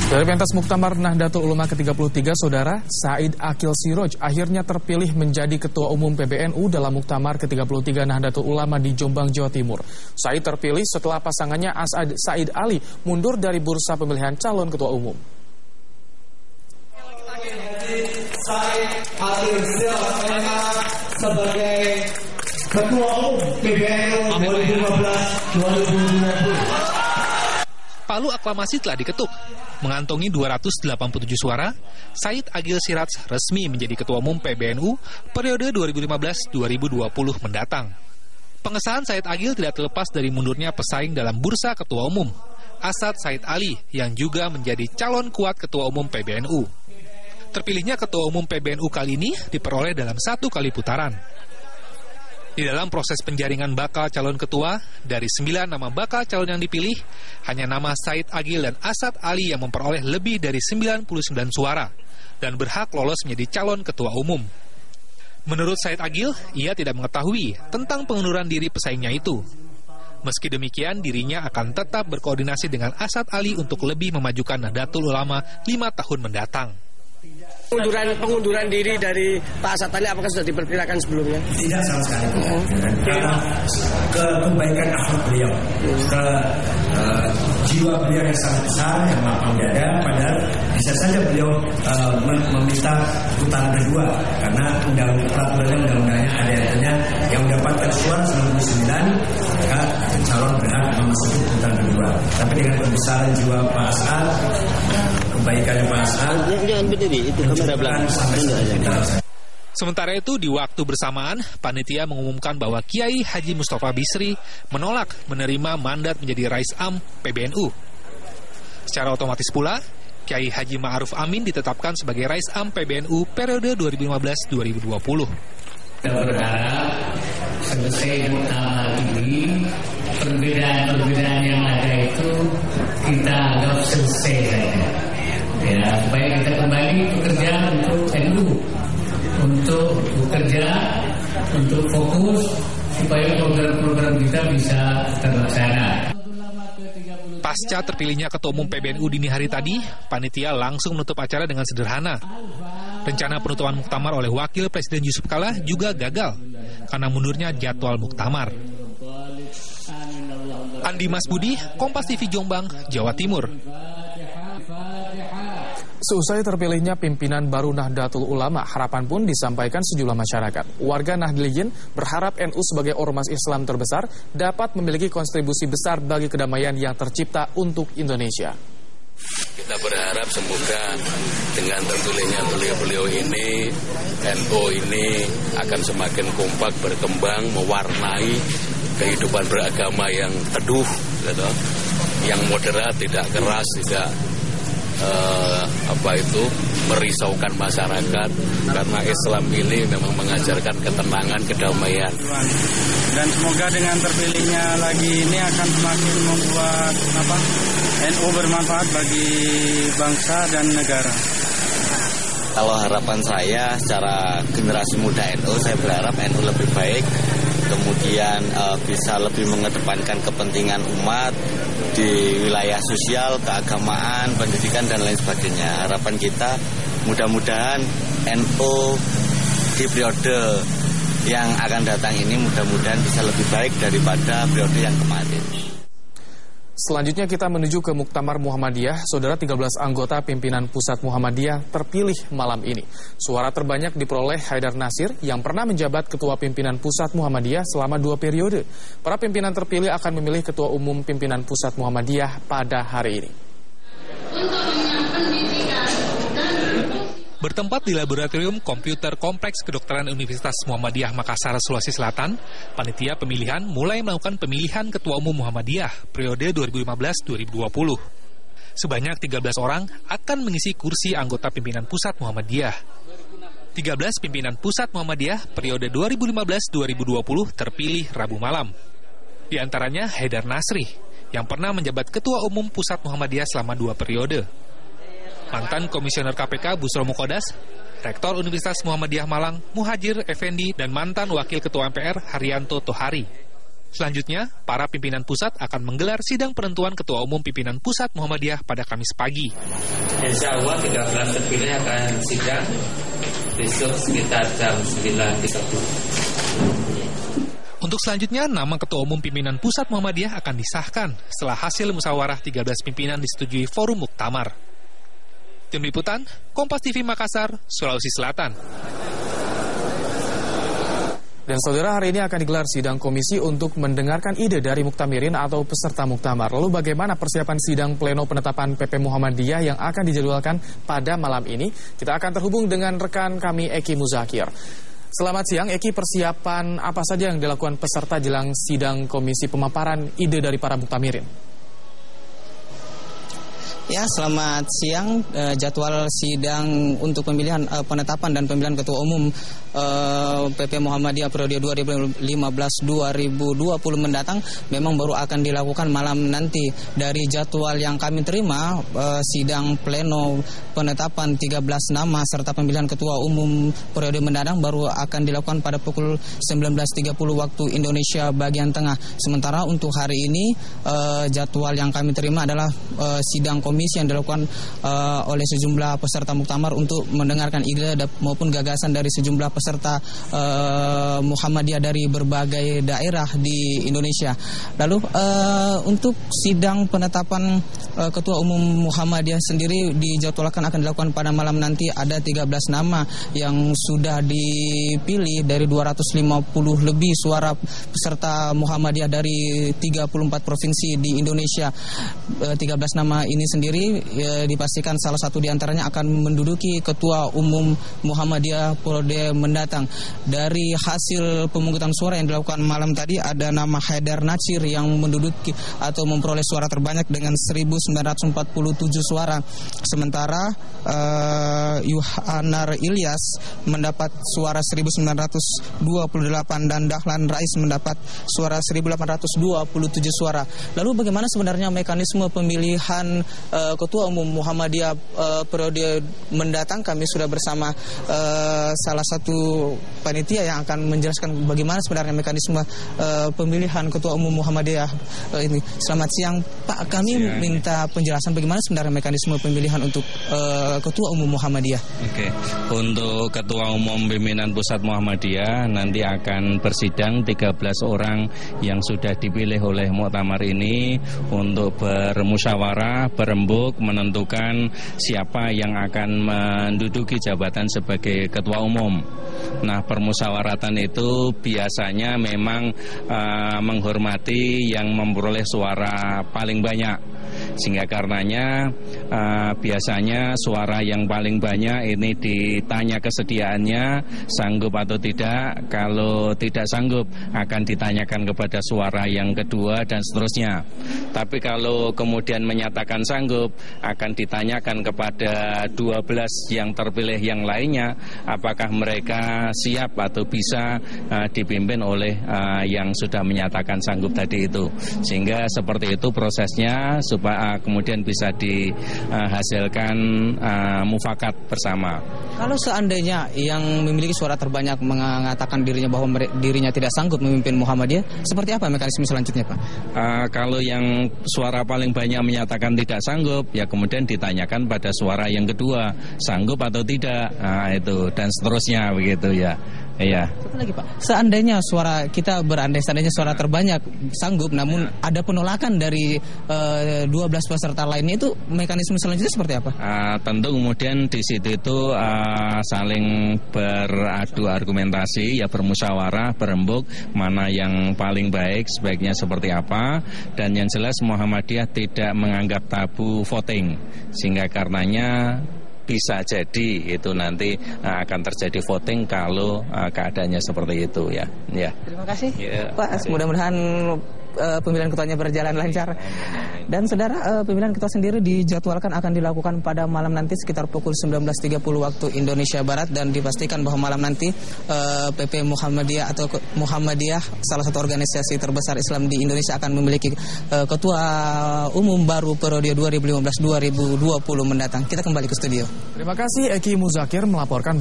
Dari pentas Muktamar Nahdlatul Ulama ke-33, Saudara, Said Akil Siroj akhirnya terpilih menjadi Ketua Umum PBNU dalam Muktamar ke-33 Nahdlatul Ulama di Jombang, Jawa Timur. Said terpilih setelah pasangannya As'ad Said Ali mundur dari bursa pemilihan calon Ketua Umum. Said Akil Siroj sebagai Ketua Umum PBNU 2015-2020. Palu aklamasi telah diketuk. Mengantongi 287 suara, Said Akil Siroj resmi menjadi Ketua Umum PBNU periode 2015-2020 mendatang. Pengesahan Said Akil tidak terlepas dari mundurnya pesaing dalam bursa Ketua Umum, As'ad Said Ali, yang juga menjadi calon kuat Ketua Umum PBNU. Terpilihnya Ketua Umum PBNU kali ini diperoleh dalam 1 kali putaran. Di dalam proses penjaringan bakal calon ketua, dari 9 nama bakal calon yang dipilih, hanya nama Said Akil dan As'ad Ali yang memperoleh lebih dari 99 suara dan berhak lolos menjadi calon ketua umum. Menurut Said Akil, ia tidak mengetahui tentang pengunduran diri pesaingnya itu. Meski demikian, dirinya akan tetap berkoordinasi dengan As'ad Ali untuk lebih memajukan Nahdlatul Ulama 5 tahun mendatang. Pengunduran diri dari Pak As'ad Ali apakah sudah diperkirakan sebelumnya? Tidak sama sekali. Karena kebaikan akhlak beliau, ke jiwa beliau yang sangat besar, yang lapang dada, padahal bisa saja beliau meminta putaran kedua, karena undang-undangnya ada yang mendapatkan suara 99, maka calon berhak memasuki putaran kedua. Tapi dengan kebesaran jiwa Pak As'ad, kebaikan Pak As'ad, jangan berdiri, itu kamera belakang. Sementara itu, di waktu bersamaan, panitia mengumumkan bahwa Kiai Haji Mustafa Bisri menolak menerima mandat menjadi Rais Am PBNU. Secara otomatis pula, Kiai Haji Ma'ruf Amin ditetapkan sebagai Rais Am PBNU periode 2015-2020. Kita berharap selesai muktamar ini, perbedaan-perbedaan yang ada itu kita anggap selesai saja. Ya, supaya kita kembali bekerja untuk NU, untuk bekerja, untuk fokus, supaya program-program kita bisa terlaksana. Pasca terpilihnya Ketua Umum PBNU dini hari tadi, panitia langsung menutup acara dengan sederhana. Rencana penutupan muktamar oleh Wakil Presiden Yusuf Kala juga gagal karena mundurnya jadwal muktamar. Andi Masbudi, Kompas TV Jombang, Jawa Timur. Seusai terpilihnya pimpinan baru Nahdlatul Ulama, harapan pun disampaikan sejumlah masyarakat. Warga Nahdliyin berharap NU sebagai ormas Islam terbesar dapat memiliki kontribusi besar bagi kedamaian yang tercipta untuk Indonesia. Kita berharap semoga dengan terpilihnya beliau-beliau ini, NU ini akan semakin kompak, berkembang, mewarnai kehidupan beragama yang teduh, gitu, yang moderat, tidak keras, tidak merisaukan masyarakat, karena Islam ini memang mengajarkan ketenangan, kedamaian. Dan semoga dengan terpilihnya lagi ini akan semakin membuat NU bermanfaat bagi bangsa dan negara. Kalau harapan saya secara generasi muda NU, saya berharap NU lebih baik, kemudian bisa lebih mengedepankan kepentingan umat di wilayah sosial, keagamaan, pendidikan, dan lain sebagainya. Harapan kita mudah-mudahan NU di periode yang akan datang ini mudah-mudahan bisa lebih baik daripada periode yang kemarin. Selanjutnya kita menuju ke Muktamar Muhammadiyah. Saudara, 13 anggota pimpinan pusat Muhammadiyah terpilih malam ini. Suara terbanyak diperoleh Haidar Nasir yang pernah menjabat ketua pimpinan pusat Muhammadiyah selama 2 periode. Para pimpinan terpilih akan memilih ketua umum pimpinan pusat Muhammadiyah pada hari ini. Bertempat di Laboratorium Komputer Kompleks Kedokteran Universitas Muhammadiyah Makassar, Sulawesi Selatan, panitia pemilihan mulai melakukan pemilihan Ketua Umum Muhammadiyah periode 2015-2020. Sebanyak 13 orang akan mengisi kursi anggota pimpinan pusat Muhammadiyah. 13 pimpinan pusat Muhammadiyah periode 2015-2020 terpilih Rabu malam. Di antaranya Haidar Nasri, yang pernah menjabat Ketua Umum Pusat Muhammadiyah selama 2 periode. Mantan Komisioner KPK Busro Mukodas, Rektor Universitas Muhammadiyah Malang Muhajir Effendi, dan mantan Wakil Ketua MPR Haryanto Tohari. Selanjutnya, para pimpinan pusat akan menggelar sidang penentuan Ketua Umum Pimpinan Pusat Muhammadiyah pada Kamis pagi. Insya Allah 13 terpilih akan sidang besok sekitar jam 9.30. Untuk selanjutnya, nama Ketua Umum Pimpinan Pusat Muhammadiyah akan disahkan setelah hasil musyawarah 13 pimpinan disetujui Forum Muktamar. Tim Liputan, Kompas TV Makassar, Sulawesi Selatan. Dan saudara, hari ini akan digelar sidang komisi untuk mendengarkan ide dari muktamirin atau peserta muktamar. Lalu bagaimana persiapan sidang pleno penetapan PP Muhammadiyah yang akan dijadwalkan pada malam ini? Kita akan terhubung dengan rekan kami Eki Muzakir. Selamat siang Eki, persiapan apa saja yang dilakukan peserta jelang sidang komisi pemaparan ide dari para muktamirin? Ya, selamat siang. Jadwal sidang untuk pemilihan penetapan dan pemilihan Ketua Umum PP Muhammadiyah periode 2015-2020 mendatang memang baru akan dilakukan malam nanti. Dari jadwal yang kami terima, sidang pleno penetapan 13 nama serta pemilihan Ketua Umum periode mendatang baru akan dilakukan pada pukul 19.30 waktu Indonesia bagian tengah. Sementara untuk hari ini jadwal yang kami terima adalah sidang komisi yang dilakukan oleh sejumlah peserta muktamar untuk mendengarkan ide maupun gagasan dari sejumlah peserta Muhammadiyah dari berbagai daerah di Indonesia. Lalu untuk sidang penetapan Ketua Umum Muhammadiyah sendiri dijadwalkan akan dilakukan pada malam nanti. Ada 13 nama yang sudah dipilih dari 250 lebih suara peserta Muhammadiyah dari 34 provinsi di Indonesia. 13 nama ini sendiri dipastikan salah satu diantaranya akan menduduki Ketua Umum Muhammadiyah periode mendatang. Dari hasil pemungutan suara yang dilakukan malam tadi, ada nama Haidar Nasir yang menduduki atau memperoleh suara terbanyak dengan 1947 suara. Sementara Yuhanar Ilyas mendapat suara 1928 dan Dahlan Rais mendapat suara 1827 suara. Lalu bagaimana sebenarnya mekanisme pemilihan Ketua Umum Muhammadiyah periode mendatang? Kami sudah bersama salah satu panitia yang akan menjelaskan bagaimana sebenarnya mekanisme pemilihan Ketua Umum Muhammadiyah ini. Selamat siang Pak, kami minta penjelasan bagaimana sebenarnya mekanisme pemilihan untuk Ketua Umum Muhammadiyah. Oke. Untuk Ketua Umum Pimpinan Pusat Muhammadiyah nanti akan bersidang 13 orang yang sudah dipilih oleh muktamar ini untuk bermusyawarah, berembuk menentukan siapa yang akan menduduki jabatan sebagai Ketua Umum. Nah, permusyawaratan itu biasanya memang menghormati yang memperoleh suara paling banyak. Sehingga karenanya biasanya suara yang paling banyak ini ditanya kesediaannya, sanggup atau tidak. Kalau tidak sanggup akan ditanyakan kepada suara yang kedua dan seterusnya. Tapi kalau kemudian menyatakan sanggup, akan ditanyakan kepada 12 yang terpilih yang lainnya, apakah mereka siap atau bisa dipimpin oleh yang sudah menyatakan sanggup tadi itu. Sehingga seperti itu prosesnya supaya kemudian bisa dihasilkan mufakat bersama. Kalau seandainya yang memiliki suara terbanyak mengatakan dirinya bahwa dirinya tidak sanggup memimpin Muhammadiyah, seperti apa mekanisme selanjutnya, Pak? Kalau yang suara paling banyak menyatakan tidak sanggup, ya kemudian ditanyakan pada suara yang kedua, sanggup atau tidak, itu dan seterusnya begitu ya. Iya. Satu lagi Pak, seandainya seandainya suara terbanyak sanggup, namun ada penolakan dari 12 peserta lainnya, itu mekanisme selanjutnya seperti apa? Tentu kemudian di situ itu saling beradu argumentasi, ya bermusyawarah, berembuk mana yang paling baik, sebaiknya seperti apa. Dan yang jelas Muhammadiyah tidak menganggap tabu voting, sehingga karenanya bisa jadi itu nanti akan terjadi voting kalau keadaannya seperti itu ya. Terima kasih Pak, mudah-mudahan pemilihan ketuanya berjalan lancar. Dan saudara, pemilihan ketua sendiri dijadwalkan akan dilakukan pada malam nanti sekitar pukul 19.30 waktu Indonesia Barat, dan dipastikan bahwa malam nanti PP Muhammadiyah atau Muhammadiyah, salah satu organisasi terbesar Islam di Indonesia, akan memiliki ketua umum baru periode 2015-2020 mendatang. Kita kembali ke studio. Terima kasih Eki Muzakir melaporkan